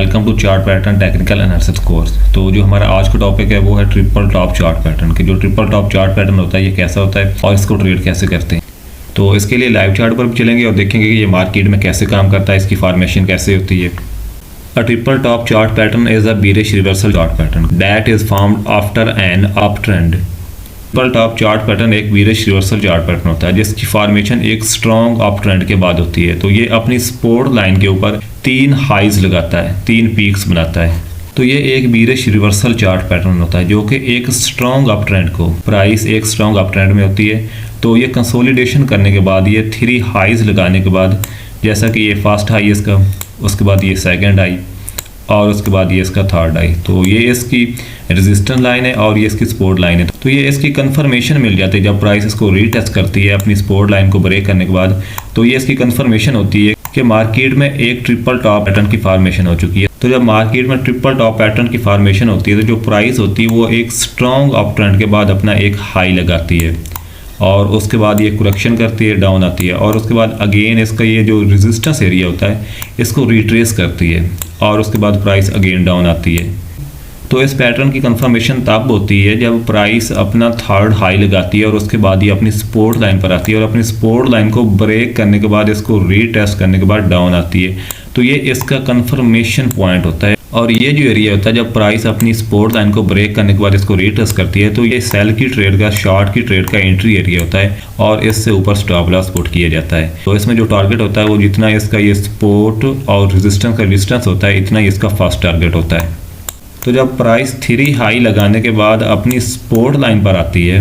Welcome to chart pattern technical analysis course. तो जो हमारा आज का टॉपिक है वो है ट्रिपल टॉप चार्ट पैटर्न के। जो ट्रिपल टॉप चार्ट पैटर्न होता है ये कैसा होता है और इसको ट्रेड कैसे करते हैं। तो इसके लिए लाइव चार्ट पर भी चलेंगे और देखेंगे कि ये मार्केट में कैसे काम करता है, इसकी फॉर्मेशन कैसे होती है। A triple top chart pattern is a bearish reversal chart pattern that is formed after an uptrend. Triple top chart pattern एक bearish reversal चार्ट पैटर्न होता है जिसकी फॉर्मेशन एक स्ट्रॉन्ग अप ट्रेंड के बाद होती है। तो ये अपनी सपोर्ट लाइन के ऊपर 3 हाइज लगाता है, 3 पीक्स बनाता है। तो ये एक bearish reversal चार्ट पैटर्न होता है जो कि एक स्ट्रॉन्ग अप ट्रेंड को, प्राइस एक स्ट्रॉन्ग अप ट्रेंड में होती है। तो ये कंसोलिडेशन करने के बाद ये 3 हाइज लगाने के बाद, जैसा कि ये फर्स्ट हाई इसका, उसके बाद ये सेकंड हाई और उसके बाद ये इसका थर्ड हाई। तो ये इसकी रेजिस्टेंस लाइन है और ये इसकी सपोर्ट लाइन है। तो ये इसकी कंफर्मेशन मिल जाती है जब प्राइस इसको रीटेस्ट करती है अपनी सपोर्ट लाइन को ब्रेक करने के बाद। तो ये इसकी कंफर्मेशन होती है कि मार्केट में एक ट्रिपल टॉप पैटर्न की फॉर्मेशन हो चुकी है। तो जब मार्केट में ट्रिपल टॉप पैटर्न की फॉर्मेशन होती है तो जो प्राइस होती है वो एक स्ट्रॉन्ग अप ट्रेंड के बाद अपना एक हाई लगाती है और उसके बाद ये करेक्शन करती है, डाउन आती है और उसके बाद अगेन इसका ये जो रेजिस्टेंस एरिया होता है इसको रिट्रेस करती है और उसके बाद प्राइस अगेन डाउन आती है। तो इस पैटर्न की कंफर्मेशन तब होती है जब प्राइस अपना थर्ड हाई लगाती है और उसके बाद ये अपनी सपोर्ट लाइन पर आती है और अपनी सपोर्ट लाइन को ब्रेक करने के बाद इसको रीटेस्ट करने के बाद डाउन आती है। तो ये इसका कंफर्मेशन पॉइंट होता है। और ये जो एरिया होता है जब प्राइस अपनी सपोर्ट लाइन को ब्रेक करने के बाद इसको रीटेस्ट करती है तो ये सेल की ट्रेड का, शॉर्ट की ट्रेड का एंट्री एरिया होता है और इससे ऊपर स्टॉप लॉस पुट किया जाता है। तो इसमें जो टारगेट होता है वो जितना इसका ये सपोर्ट और रेजिस्टेंस का डिस्टेंस होता है इतना ही इसका फर्स्ट टारगेट होता है। तो जब प्राइस 3 हाई लगाने के बाद अपनी सपोर्ट लाइन पर आती है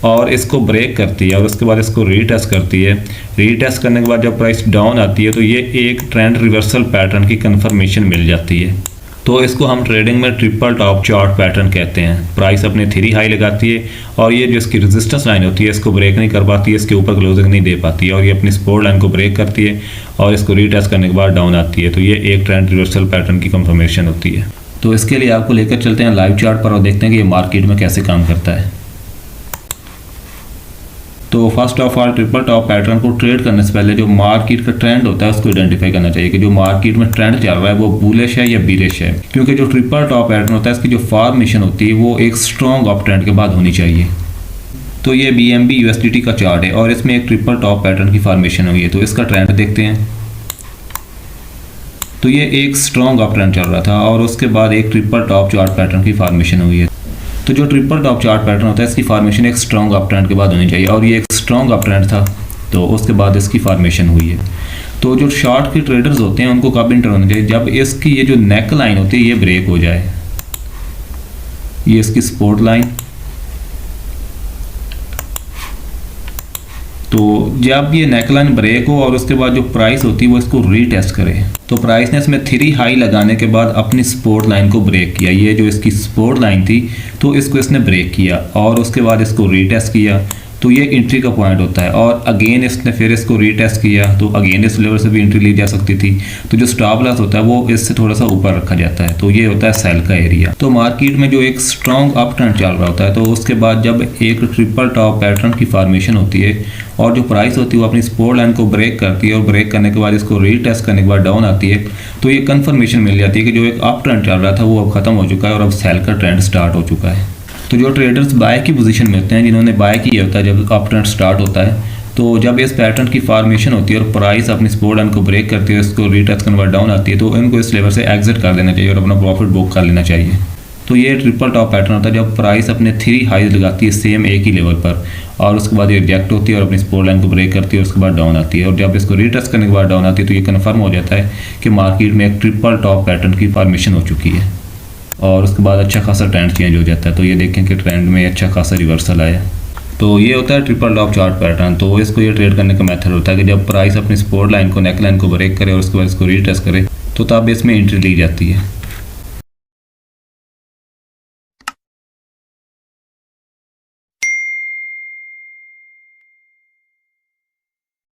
और इसको ब्रेक करती है और उसके बाद इसको रीटेस्ट करती है, रीटेस्ट करने के बाद जब प्राइस डाउन आती है तो ये एक ट्रेंड रिवर्सल पैटर्न की कंफर्मेशन मिल जाती है। तो इसको हम ट्रेडिंग में ट्रिपल टॉप चार्ट पैटर्न कहते हैं। प्राइस अपने 3 हाई लगाती है और ये जो इसकी रेजिस्टेंस लाइन होती है इसको ब्रेक नहीं कर पाती है, इसके ऊपर क्लोजिंग नहीं दे पाती है और ये अपनी सपोर्ट लाइन को ब्रेक करती है और इसको रीटेस्ट करने के बाद डाउन आती है। तो ये एक ट्रेंड रिवर्सल पैटर्न की कंफर्मेशन होती है। तो इसके लिए आपको लेकर चलते हैं लाइव चार्ट पर और देखते हैं कि ये मार्केट में कैसे काम करता है। तो first of all triple top pattern को ट्रेड करने से पहले जो मार्केट का ट्रेंड होता है उसको आइडेंटिफाई करना चाहिए कि जो मार्केट में ट्रेंड चल रहा है वो बुलिश है या बीरिश है। क्योंकि जो ट्रिपल टॉप पैटर्न होता है इसकी जो फॉर्मेशन होती है वो एक स्ट्रॉन्ग अप ट्रेंड के बाद होनी चाहिए। तो ये BNB USDT का चार्ट है और इसमें एक ट्रिपल टॉप पैटर्न की फॉर्मेशन हुई है। तो इसका ट्रेंड देखते हैं। तो ये एक स्ट्रॉन्ग अप ट्रेंड चल रहा था और उसके बाद एक ट्रिपल टॉप चार्ट पैटर्न की फॉर्मेशन हुई है। तो जो ट्रिपल टॉप चार्ट पैटर्न होता है इसकी फॉर्मेशन एक स्ट्रॉन्ग अप ट्रेंड के बाद होनी चाहिए और ये एक स्ट्रॉन्ग अप ट्रेंड था तो उसके बाद इसकी फॉर्मेशन हुई है। तो जो शॉर्ट के ट्रेडर्स होते हैं उनको कब इंटर होना चाहिए, जब इसकी ये जो नेक लाइन होती है ये ब्रेक हो जाए, ये इसकी सपोर्ट लाइन। तो जब ये नेकलाइन ब्रेक हो और उसके बाद जो प्राइस होती है वो इसको रीटेस्ट करे। तो प्राइस ने इसमें 3 हाई लगाने के बाद अपनी सपोर्ट लाइन को ब्रेक किया, ये जो इसकी सपोर्ट लाइन थी तो इसको इसने ब्रेक किया और उसके बाद इसको रीटेस्ट किया। तो ये एंट्री का पॉइंट होता है और अगेन इसने फिर इसको रीटेस्ट किया तो अगेन इस लेवल से भी एंट्री ली जा सकती थी। तो जो स्टॉप लॉस होता है वो इससे थोड़ा सा ऊपर रखा जाता है। तो ये होता है सेल का एरिया। तो मार्केट में जो एक स्ट्रॉन्ग अप ट्रेंड चल रहा होता है तो उसके बाद जब एक ट्रिपल टॉप पैटर्न की फॉर्मेशन होती है और जो प्राइस होती है वो अपनी सपोर्ट लाइन को ब्रेक करती है और ब्रेक करने के बाद इसको रीटेस्ट करने के बाद डाउन आती है तो ये कंफर्मेशन मिल जाती है कि जो एक अप ट्रेंड चल रहा था वो अब खत्म हो चुका है और अब सेल का ट्रेंड स्टार्ट हो चुका है। तो जो ट्रेडर्स बाय की पोजीशन में होते हैं, जिन्होंने बाय किया होता है जब अप ट्रेंड स्टार्ट होता है, तो जब इस पैटर्न की फॉर्मेशन होती है और प्राइस अपनी सपोर्ट लाइन को ब्रेक करती है, इसको रीटेस्ट करने के बाद डाउन आती है तो इनको इस लेवल से एग्जिट कर देना चाहिए और अपना प्रॉफिट बुक कर लेना चाहिए। तो ये ट्रिपल टॉप पैटर्न होता है जब प्राइस अपने 3 हाइज लगाती है सेम एक ही लेवल पर और उसके बाद ये रिजेक्ट होती है और अपनी सपोर्ट लाइन को ब्रेक करती है और उसके बाद डाउन आती है और जब इसको रीटेस्ट करने के बाद डाउन आती है तो ये कन्फर्म हो जाता है कि मार्केट में एक ट्रिपल टॉप पैटर्न की फॉर्मेशन हो चुकी है और उसके बाद अच्छा खासा ट्रेंड चेंज हो जाता है। तो ये देखें कि ट्रेंड में अच्छा खासा रिवर्सल आया। तो ये होता है ट्रिपल टॉप चार्ट पैटर्न। तो इसको ये ट्रेड करने का मेथड होता है कि जब प्राइस अपनी सपोर्ट लाइन को, नेक लाइन को ब्रेक करे और उसके बाद इसको रीटेस्ट करे तो तब इसमें एंट्री ली जाती है।